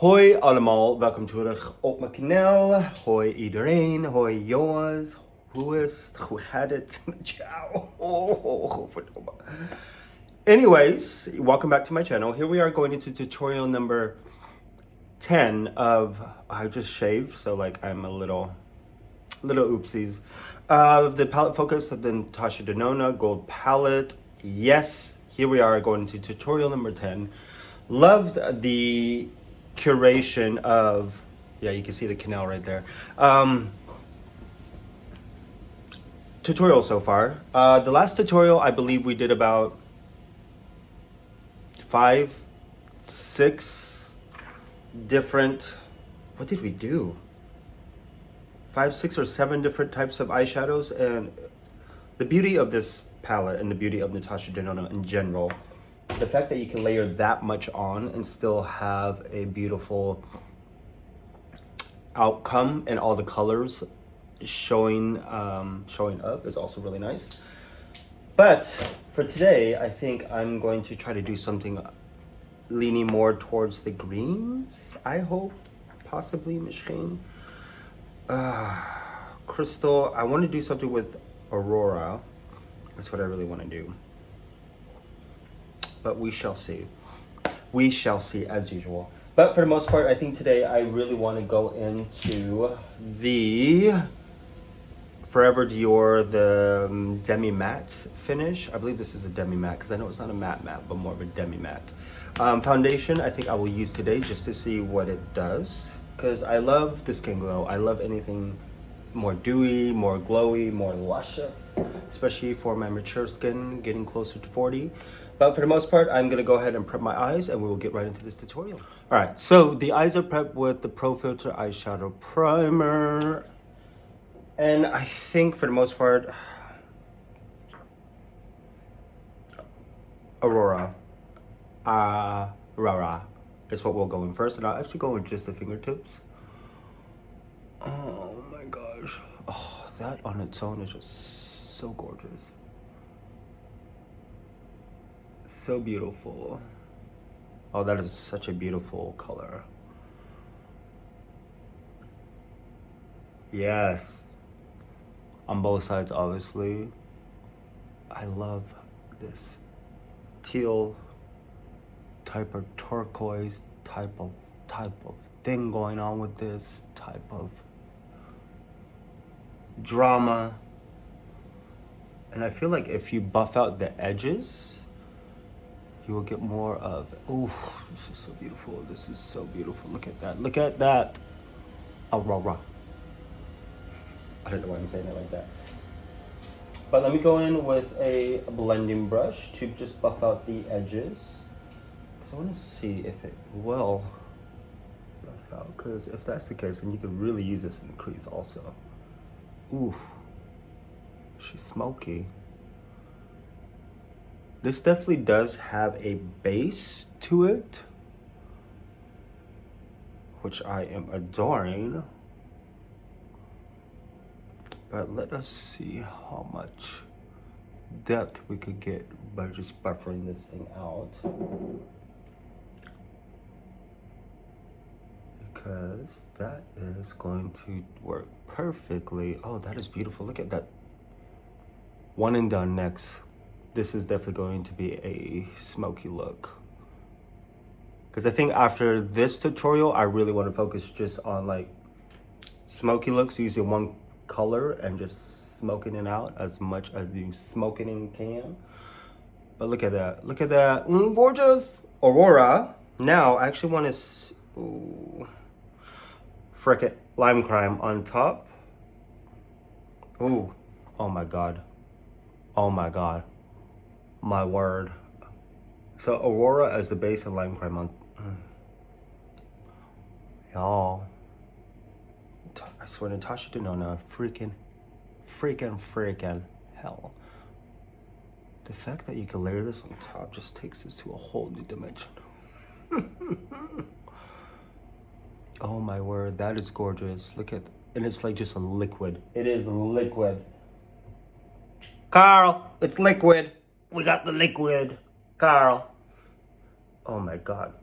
Hoi allemaal, welkom terug op mijn kanaal. Hoi iedereen, hoi jongens. Hoe is het? Hoe gaat het met jou? Godverdomme. Anyways, welcome back to my channel. Here we are going into tutorial number 10 of, I just shaved, so like I'm a little oopsies. The palette focus of the Natasha Denona gold palette. Yes, here we are going into tutorial number 10. Loved the curation of, yeah, you can see the canal right there. Tutorial so far. The last tutorial, I believe we did about 5, 6 different, what did we do? 5, 6, or 7 different types of eyeshadows. And the beauty of this palette and the beauty of Natasha Denona in general, the fact that you can layer that much on and still have a beautiful outcome and all the colors showing up is also really nice. But for today, I think I'm going to try to do something leaning more towards the greens, I hope, possibly, misschien. Crystal, I want to do something with Aurora. That's what I really want to do. But we shall see. We shall see as usual. But for the most part, I think today I really want to go into the Forever Dior, the demi matte finish. I believe this is a demi matte because I know it's not a matte, but more of a demi matte. Foundation, I think I will use today just to see what it does. Because I love the skin glow. I love anything more dewy, more glowy, more luscious, especially for my mature skin getting closer to 40. But for the most part, I'm gonna go ahead and prep my eyes and we will get right into this tutorial. All right, so the eyes are prepped with the Pro Filter Eyeshadow Primer. And I think for the most part, Aurora is what we'll go in first. And I'll actually go in just the fingertips. Oh my gosh. Oh, that on its own is just so gorgeous. So beautiful. Oh, that is such a beautiful color. Yes. On both sides, obviously. I love this teal type of turquoise type of thing going on with this type of drama. And I feel like if you buff out the edges, you will get more of, oh, this is so beautiful. This is so beautiful. Look at that. Look at that. Aurora. I don't know why I'm saying it like that. But let me go in with a blending brush to just buff out the edges. Because I want to see if it will buff out. Because if that's the case, then you could really use this in the crease also. Ooh. She's smoky. This definitely does have a base to it, which I am adoring. But let us see how much depth we could get by just buffering this thing out. Because that is going to work perfectly. Oh, that is beautiful. Look at that. One and done next. This is definitely going to be a smoky look. Because I think after this tutorial, I really want to focus just on like smoky looks using one color and just smoking it out as much as you smoking can. But look at that. Look at that. Gorgeous. Aurora. Now, I actually want to... Frick it. Lime Crime on top. Ooh. Oh my God. Oh my God. My word. So Aurora as the base and Lime Crime on. Y'all. I swear, Natasha Denona, freaking hell. The fact that you can layer this on top just takes this to a whole new dimension. Oh my word, that is gorgeous. Look at, and it's like just a liquid. It is liquid. Carl, it's liquid. We got the liquid. Carl. Oh my God.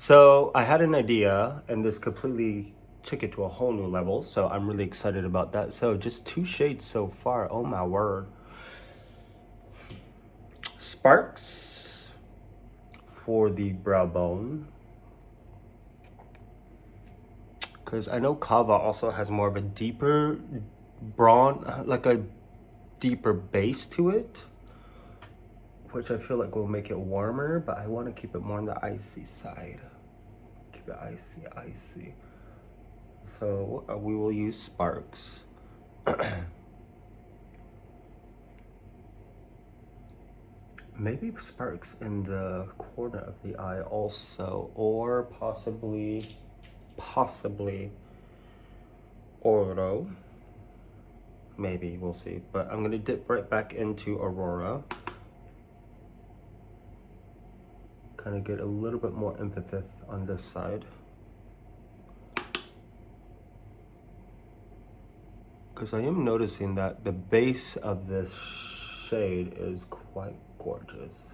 So I had an idea, and this completely took it to a whole new level. So I'm really excited about that. So just 2 shades so far. Oh my word. Sparks for the brow bone. Because I know Kava also has more of a deeper bronze, like a deeper base to it, which I feel like will make it warmer, but I want to keep it more on the icy side. Keep it icy. So we will use Sparks. Maybe Sparks in the corner of the eye also, or possibly Oro. Maybe, we'll see. But I'm gonna dip right back into Aurora. Kind of get a little bit more emphasis on this side. Because I am noticing that the base of this shade is quite gorgeous.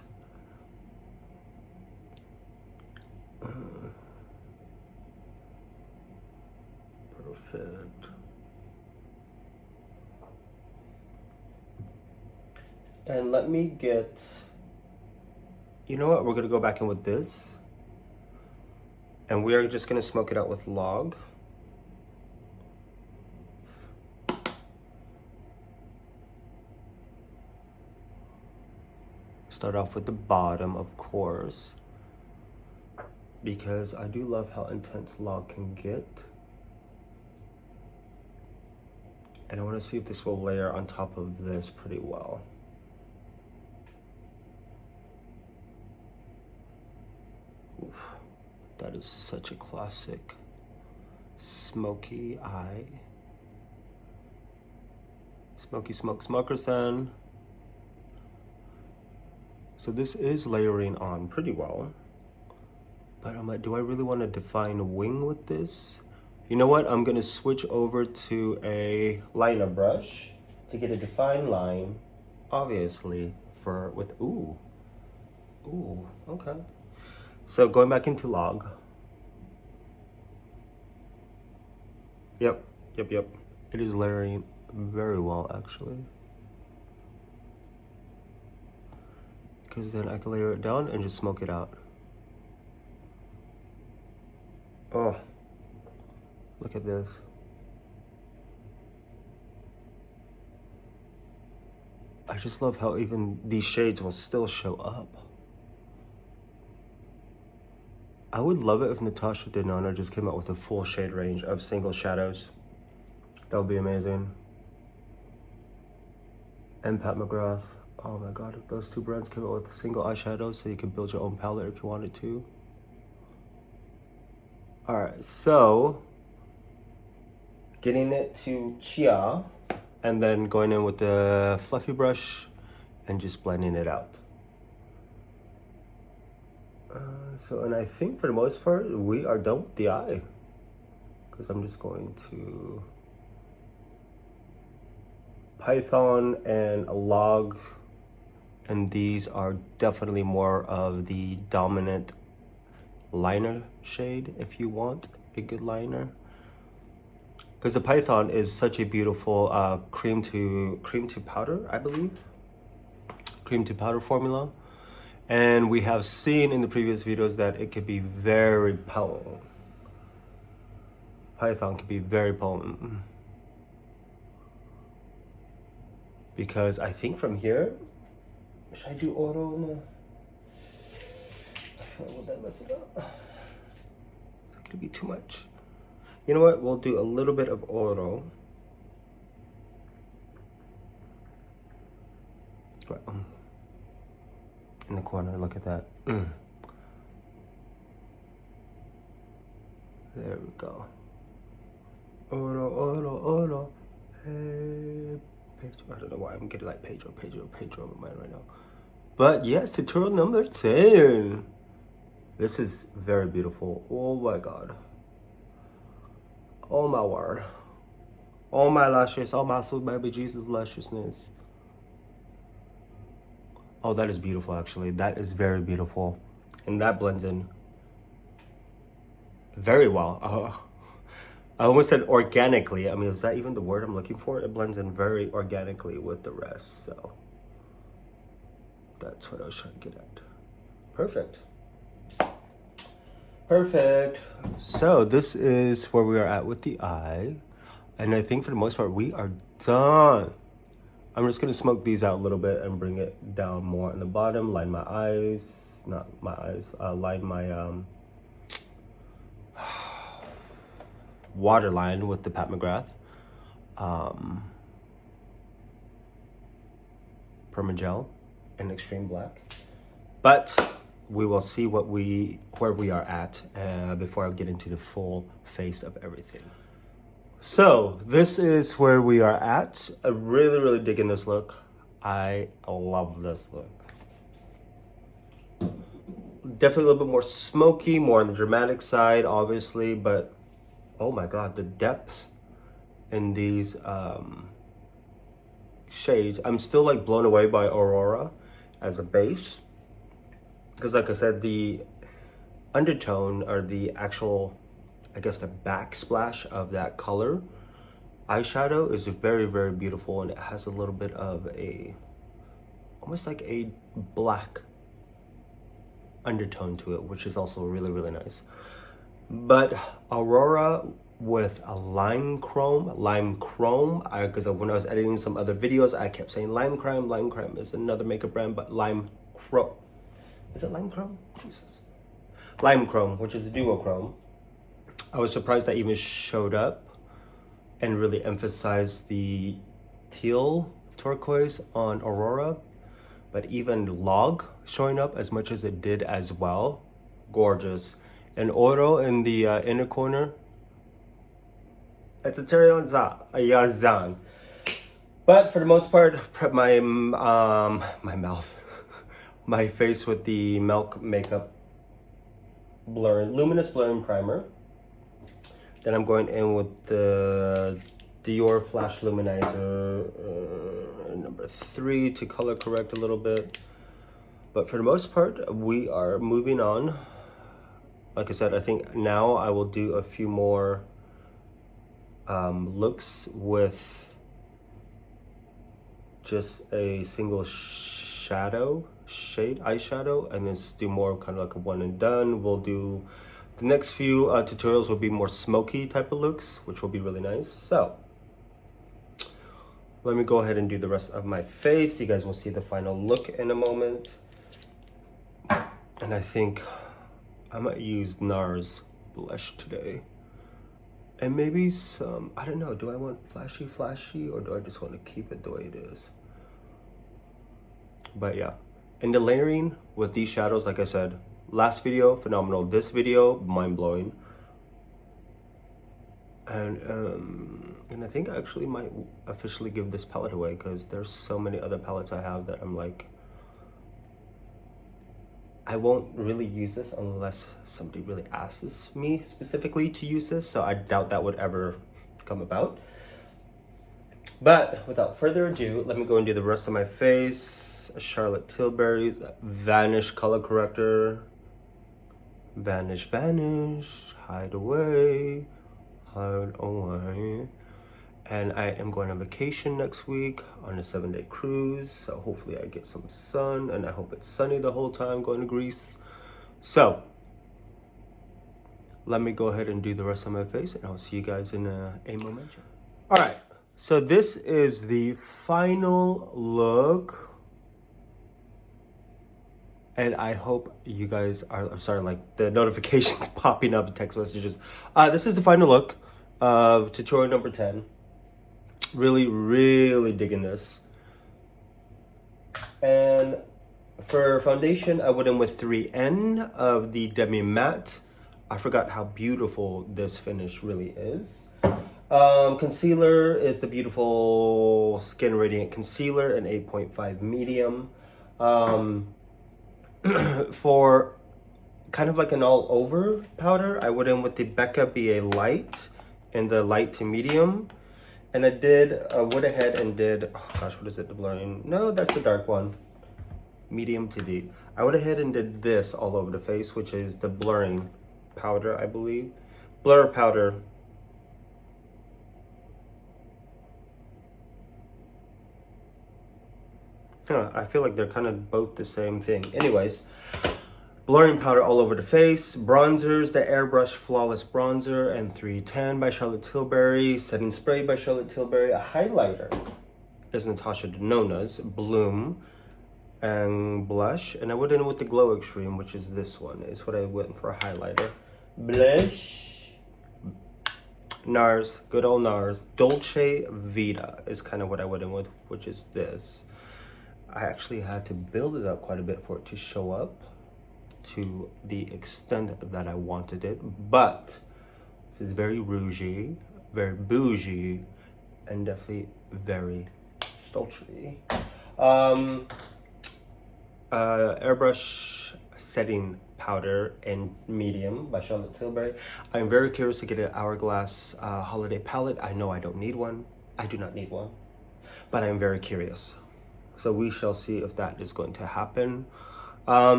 Perfect. And let me get, you know what, we're gonna go back in with this. And we are just gonna smoke it out with log. Start off with the bottom, of course, because I do love how intense log can get. And I want to see if this will layer on top of this pretty well. Oof, that is such a classic smoky eye. Smoky smoke smokerson. So this is layering on pretty well. But I'm like, do I really want to define a wing with this? You know what? I'm gonna switch over to a liner brush to get a defined line, obviously, ooh, okay. So going back into log. Yep. It is layering very well, actually. Because then I can layer it down and just smoke it out. Oh, look at this. I just love how even these shades will still show up. I would love it if Natasha Denona just came out with a full shade range of single shadows. That would be amazing. And Pat McGrath. Oh my god, if those two brands came out with single eyeshadows so you could build your own palette if you wanted to. Alright, so getting it to Chia and then going in with the fluffy brush and just blending it out. And I think for the most part, we are done with the eye. Because I'm just going to Python and a log. And these are definitely more of the dominant liner shade if you want a good liner. Because the Python is such a beautiful cream to powder, I believe. Cream to powder formula. And we have seen in the previous videos that it could be very potent. Python can be very potent. Because I think from here, should I do Oro? No. I feel like will that mess it up? Is that gonna be too much? You know what? We'll do a little bit of Oro. Right. In the corner, look at that. There we go. Oro. Hey, Pedro. I don't know why I'm getting like Pedro in my mind right now. But yes, tutorial number 10. This is very beautiful. Oh my god. Oh my word. Oh my luscious. Oh my sweet baby Jesus lusciousness. Oh, that is beautiful, actually. That is very beautiful. And that blends in very well. I almost said organically. I mean, is that even the word I'm looking for? It blends in very organically with the rest. So that's what I was trying to get at. Perfect. Perfect. So this is where we are at with the eye. And I think for the most part, we are done. I'm just gonna smoke these out a little bit and bring it down more on the bottom. Line my eyes, not my eyes, line my waterline with the Pat McGrath. Permagel in extreme black. But we will see where we are at before I get into the full face of everything. So this is where we are at. I'm really digging this look. I love this look. Definitely a little bit more smoky, more on the dramatic side, obviously, but oh my God, the depth in these shades. I'm still like blown away by Aurora as a base. Because like I said, the undertone or the actual, I guess the backsplash of that color eyeshadow is very beautiful, and it has a little bit of a, almost like a black undertone to it, which is also really nice. But Aurora with a lime chrome, because when I was editing some other videos, I kept saying lime crime is another makeup brand, but lime chrome. Is it lime chrome? Jesus. Lime chrome, which is a duochrome. I was surprised that even showed up and really emphasized the teal turquoise on Aurora, but even Log showing up as much as it did as well. Gorgeous. And Oro in the inner corner. It's a Yazan. But for the most part, my mouth, my face with the Milk Makeup luminous blurring primer. Then I'm going in with the Dior Flash Luminizer number 3 to color correct a little bit. But for the most part, we are moving on. Like I said, I think now I will do a few more looks with just a single shade eyeshadow, and then do more kind of like a one and done. We'll do the next few tutorials will be more smoky type of looks, which will be really nice. So let me go ahead and do the rest of my face. You guys will see the final look in a moment. And I think I might use NARS blush today. And maybe some, I don't know, do I want flashy, or do I just want to keep it the way it is? But yeah, and the layering with these shadows, like I said, last video, phenomenal. This video, mind-blowing. And I think I actually might officially give this palette away, because there's so many other palettes I have that I'm like, I won't really use this unless somebody really asks me specifically to use this, so I doubt that would ever come about. But without further ado, let me go and do the rest of my face. Charlotte Tilbury's Vanish color corrector. Vanish, hide away. And I am going on vacation next week on a 7-day cruise. So hopefully I get some sun, and I hope it's sunny the whole time going to Greece. So let me go ahead and do the rest of my face, and I'll see you guys in a moment. All right, so this is the final look. And I hope you guys are, I'm sorry, like the notifications popping up, text messages. This is the final look of tutorial number 10. Really digging this. And for foundation, I went in with 3N of the Demi Matte. I forgot how beautiful this finish really is. Concealer is the beautiful Skin Radiant Concealer in 8.5 medium. For kind of like an all over powder, I went in with the Becca BA Light in the light to medium. And I went ahead and did, oh gosh, what is it, the blurring? No, that's the dark one. Medium to deep. I went ahead and did this all over the face, which is the blurring powder, I believe. Blur powder. Huh, I feel like they're kind of both the same thing. Anyways, blurring powder all over the face. Bronzers, the Airbrush Flawless Bronzer and 310 by Charlotte Tilbury. Setting spray by Charlotte Tilbury. A highlighter is Natasha Denona's Bloom and blush. And I went in with the Glow Extreme, which is this one. Is what I went for a highlighter. Blush. NARS, good old NARS. Dolce Vita is kind of what I went in with, which is this. I actually had to build it up quite a bit for it to show up to the extent that I wanted it, but this is very rougey, very bougie, and definitely very sultry. Airbrush setting powder in medium by Charlotte Tilbury. I'm very curious to get an Hourglass holiday palette. I know I don't need one. I do not need one, but I'm very curious. So we shall see if that is going to happen.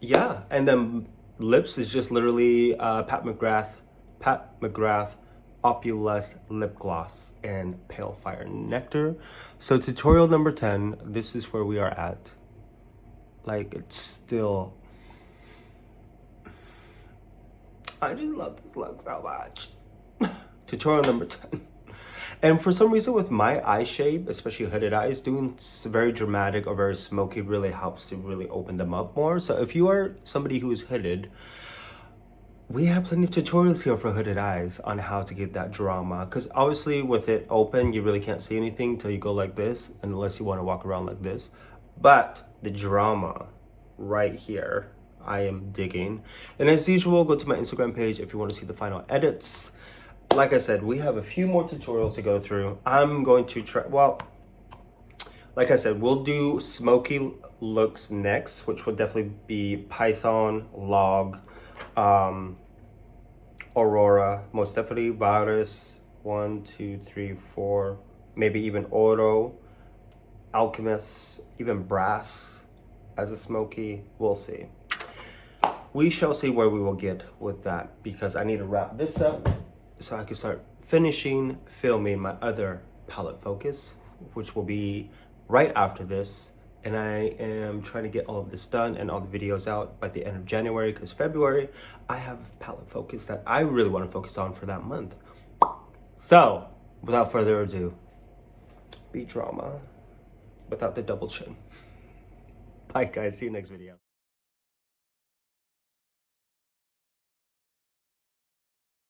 Yeah, and then lips is just literally Pat McGrath Opulous Lip Gloss and Pale Fire Nectar. So tutorial number 10, this is where we are at. Like, it's still... I just love this look so much. Tutorial number 10. And for some reason with my eye shape, especially hooded eyes, doing very dramatic or very smoky really helps to really open them up more. So if you are somebody who is hooded, we have plenty of tutorials here for hooded eyes on how to get that drama. Because obviously with it open, you really can't see anything until you go like this, unless you want to walk around like this. But the drama right here, I am digging. And as usual, go to my Instagram page if you want to see the final edits. Like I said, we have a few more tutorials to go through. I'm going to try, well, like I said, we'll do smoky looks next, which will definitely be Python, Log, Aurora, most definitely Virus, 1, 2, 3, 4, maybe even Oro, Alchemist, even Brass as a smoky. We'll see. We shall see where we will get with that, because I need to wrap this up so I can start filming my other palette focus, which will be right after this. And I am trying to get all of this done and all the videos out by the end of January, because February, I have palette focus that I really want to focus on for that month. So, without further ado, beat drama without the double chin. Bye guys, see you next video.